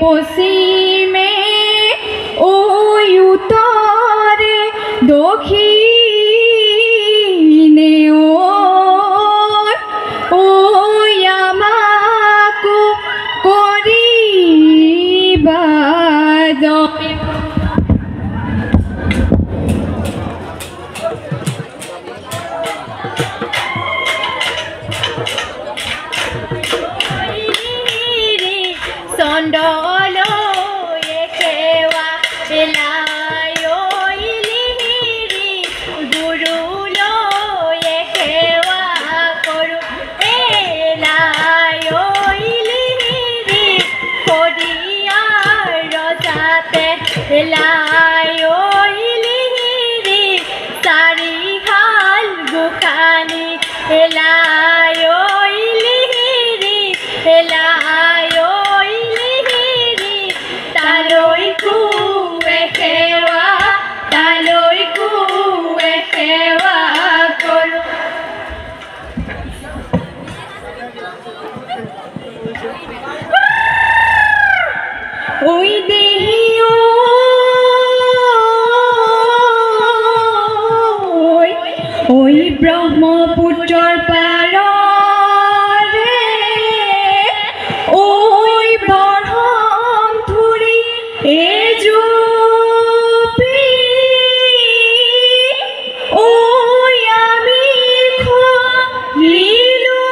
পশ্চিমে ওই উত্তৰে দক্ষিণে ওই আমাকে কৰিবা চন্দল একেৱা পেলাই ইলিহিৰি গুৰুল একেৱা কৰো এলাই ইলিহিৰি কদিয়াৰ ৰজাতে এলাই ইলিহিৰি চাৰিহাল গোসানী এলাই ইলিহিৰি এলাই তালৈ কুৱে সেৱা কৰো ওই দেহি ওই ব্ৰহ্মপুত্ৰৰ পাৰৰে ওই ব্ৰহ্ম ধুৰি এজুপি ওই আমি খৰিলো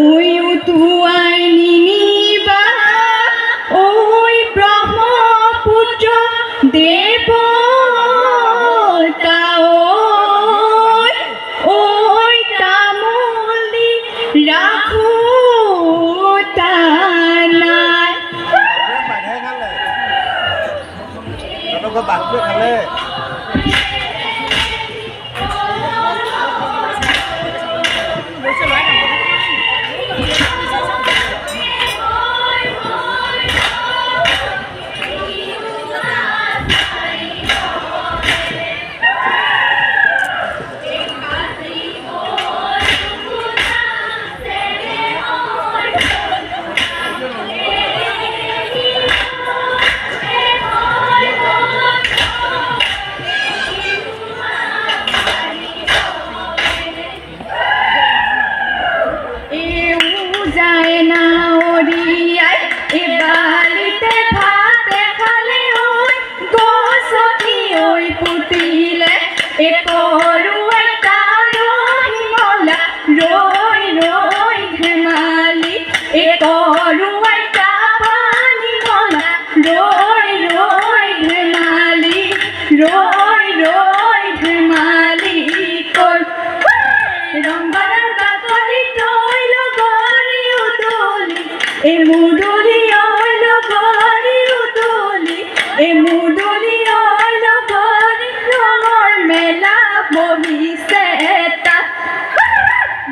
ওই উতুৱাই নিনিবা ওই ব্ৰহ্মপুত্ৰ দেৱতা ওই তামোল দি ৰাখো তানাই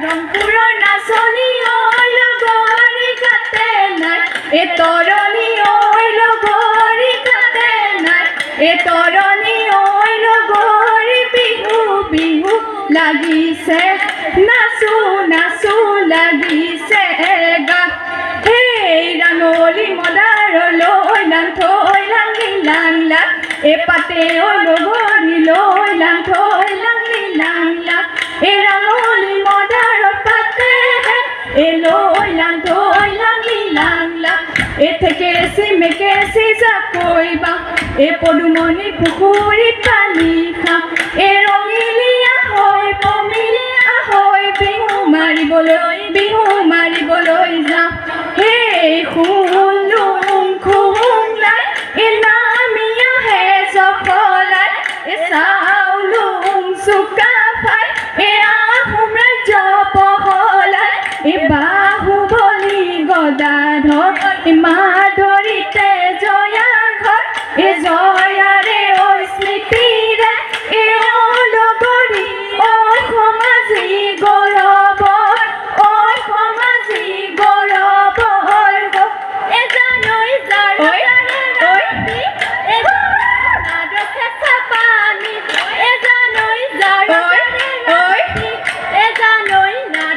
ৰংপুৰৰ নাচনী ঐ লগৰী কাটে নাই এ তৰণী ঐ লগৰী কাটে নাই এ তৰণী ঐ লগৰী বিহু বিহু লাগিছে নাচো নাচো লাগিছে গা হেই ৰাঙলী মদাৰলৈ লাং থৈ লাংলি লাং লাং এ পাতে ঐ লগৰী লৈ লাং থৈ লাংলি লাং লাং এ ৰাঙলী মদাৰৰ পাতে এ লৈ লাং থৈ লাংলি লাং লাং এ থেকেচি মেকেচি জাকৈবা এ পদুমণি পুখুৰীত পানী খাম এ ৰঙিলীয়া হৈ পমিলীয়া হৈ বিহু মাৰিবলৈ যাম হেই খুলুং খুলাই এ নামিয়া হে জখলাই এ চাউলুং চুকাফাই এ আহোম ৰাজ্য পহলাই এ বাহুবলি গদাধৰ এ মাধুৰীতে জয়াঘৰ এ জয়াৰে ঐ স্মৃতিৰে এ লগৰী ঐ সমাজী গৌৰৱৰ ঐ সমাজী গৌৰৱৰ এ জানৈ যাৰ পানী এ জানৈ যাৰ এ জানৈ না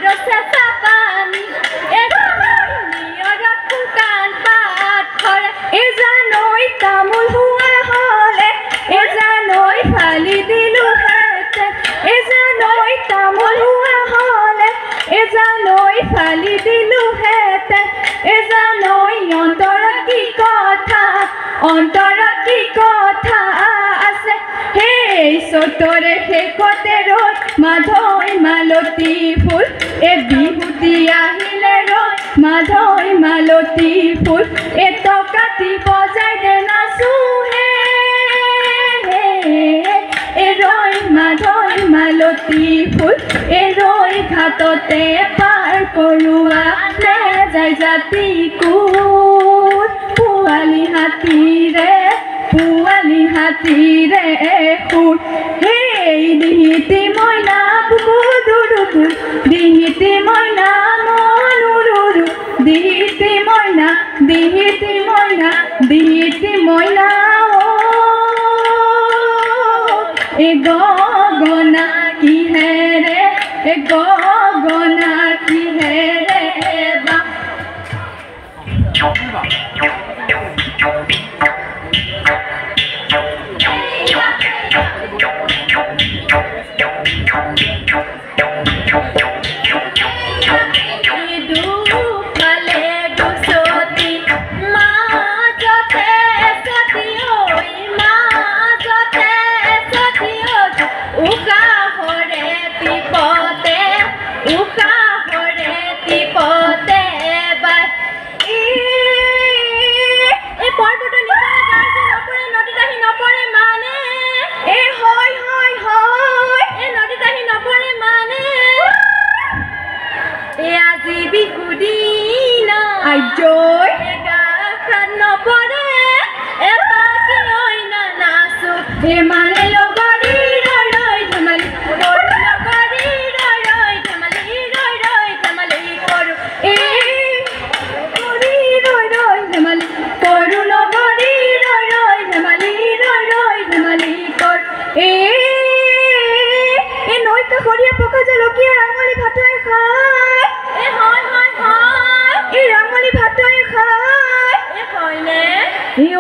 অন্তৰত কি কথা আছে সেই চতৰে শেষতে ৰৈ মাধৈ মালতী ফুল এ বিহুতি আহিলে ৰৈ মাধৈ মালতী ফুল এ টকাতি বজাই দে নাচো হে এ ৰৈ মাধৈ মালতী ফুল এ ৰৈ ঘাটতে পাৰ কৰোৱা যায় জাতি কুল পোৱালি হাতীৰে সুৰ সেই দিহিতি মইনা বুকুদুৰুদুৰ দিহিতি মইনা মনুৰুৰু দিহিতি মইনা এ গগনা কিহেৰে এ গগনা কিহেৰে বা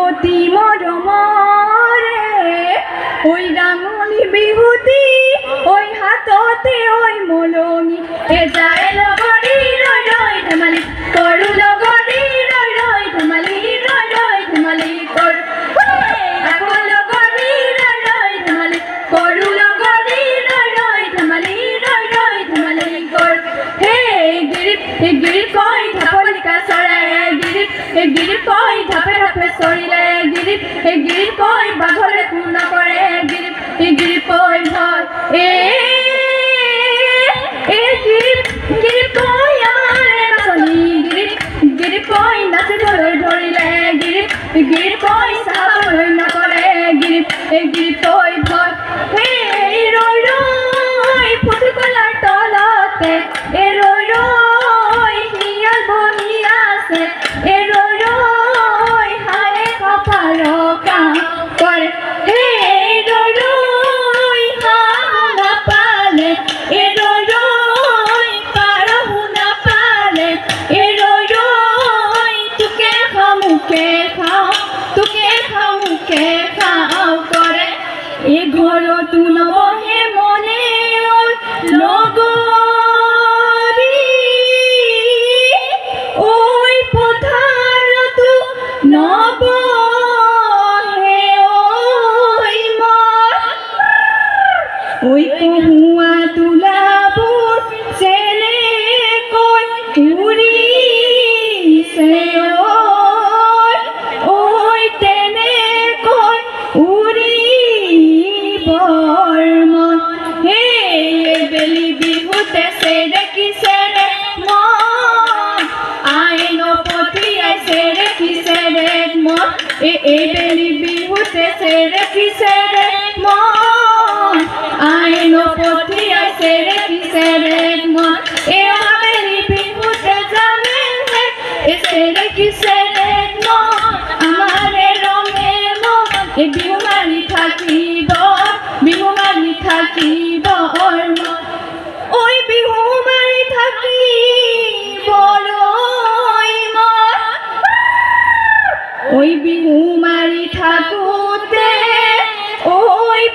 অতি মৰমৰে ঐ ৰাঙলী বিহুতি ঐ হাততে ঐ মলঙি এ যায় লগৰী ৰৈ ৰৈ ধেমালি কৰো লগৰী ৰৈ ৰৈ ধেমালি কৰো আকৌ লগৰী ৰৈ ৰৈ ধেমালি কৰো লগৰী ৰৈ ৰৈ ধেমালি কৰো গিৰিপ কয় ঢাপলিকা চৰাই গিৰিপ কয় ঢাপে ঢাপে চৰিলে গিৰিপ কয় বাঘৰে কোন নকৰে গিৰিপ কয় ভয় গিৰিপ কয় আমাৰ নাচনী গিৰিপ কয় নাচিবলৈ ধৰিলে গিৰিপ কয় চাবলৈ নকৰে গিৰিপ কয় ভয় ৰৈ ৰৈ পুথিকলাৰ তলতে ৰৈ ৰৈ শিয়াল বহি আছে ৰৈ ৰৈ হায়ে কপাল কাম কৰে ৰৈ ৰৈ হাঁহ নাপালে ৰৈ ৰৈ পাৰহু নাপালে ৰৈ ৰৈ তোকে খাওঁ কৰে ঘৰতো নবহে মনে লগৰী ঐ পথাৰতো নবহে ঐ কহুৱা তোলাবোৰ যেনেকৈ উৰিছে ঐ তেনেকৈ উৰিবৰ মন বেলি বিহুতে চেৰেকিছে ৰে মন আইন পঠিয়াইছে ৰেকিছে ৰে মন বেলি বিহুতে চেৰেকিছে ৰে মন আইন পঠিয়াইছে ৰেকিছে ৰে মন বেলি বিহুতে জানে চেৰেকিছে ৰে মন আমাৰে ৰঙে মন বিহু মাৰি থাকিব ঐ বিহু মাৰি থাকিবলৈ মন ঐ বিহু মাৰি থাকোতে ঐ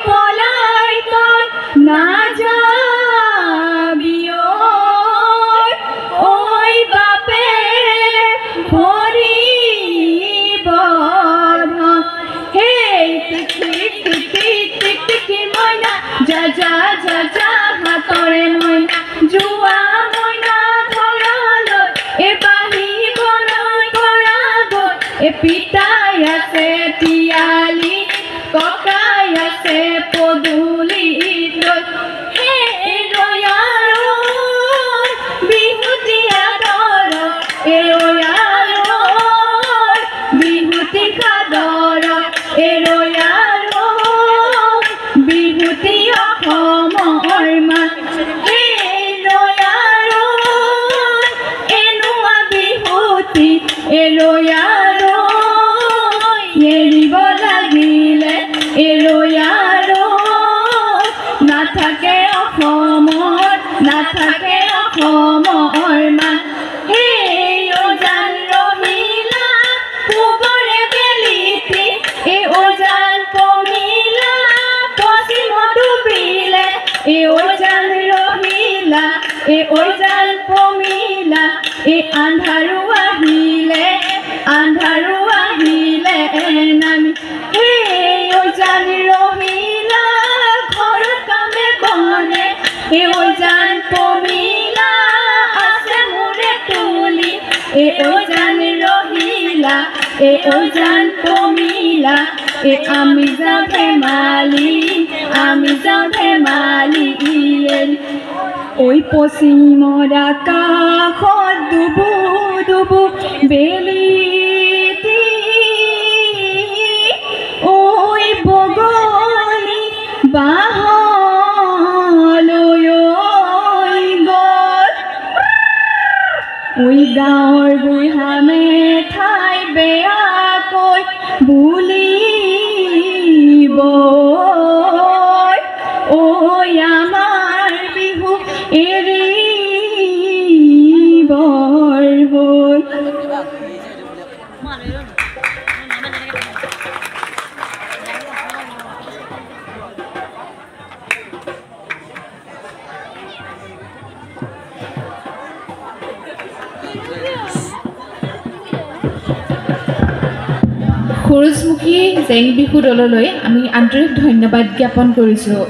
পলাই তই নাযাবি ঐ বাপে ভৰিব ধন যা হাতৰে মইনা যোৱা মইনা ঘৰলৈ বাহিবলৈ কৰা গৈ পিতাই আছে তিয়ালি ককাই আছে পদূলিত লৈ বিহুতীয়া দৰ বিহুতি খাদৰ বিহুতি অসমৰ মান এনেকুৱা বিহুতি এৰিব লাগিলে নাথাকে অসমত নাথাকে অসমৰ মান ওজান ৰহিলা পূবৰে বেলিতি ওজান পমিলা পশ্চিমত ডুবিলে ওজান ৰহিলা ওজান পমিলা আন্ধাৰো আহিলে নামি ওজান ৰহিলা ঘৰত কামে বনে ওজান পমিলা আছে মোৰে তুলি ওজান ৰহিলা ওজান পমিলা আমি যাওঁ ধেমালি ঐ পশ্চিমৰ আকাশত ডুবু ডুবু বেলিতি ঐ বগলী বাহলৈ গ'ল ঐ গাঁৱৰ বুঢ়া মেঠাই বেয়াকৈ বুলিব ঐ আমাৰ বিহু এৰিবৰ হ'ল সূৰুযমুখী জেং বিহু দললৈ আমি আন্তৰিক ধন্যবাদ জ্ঞাপন কৰিছোঁ।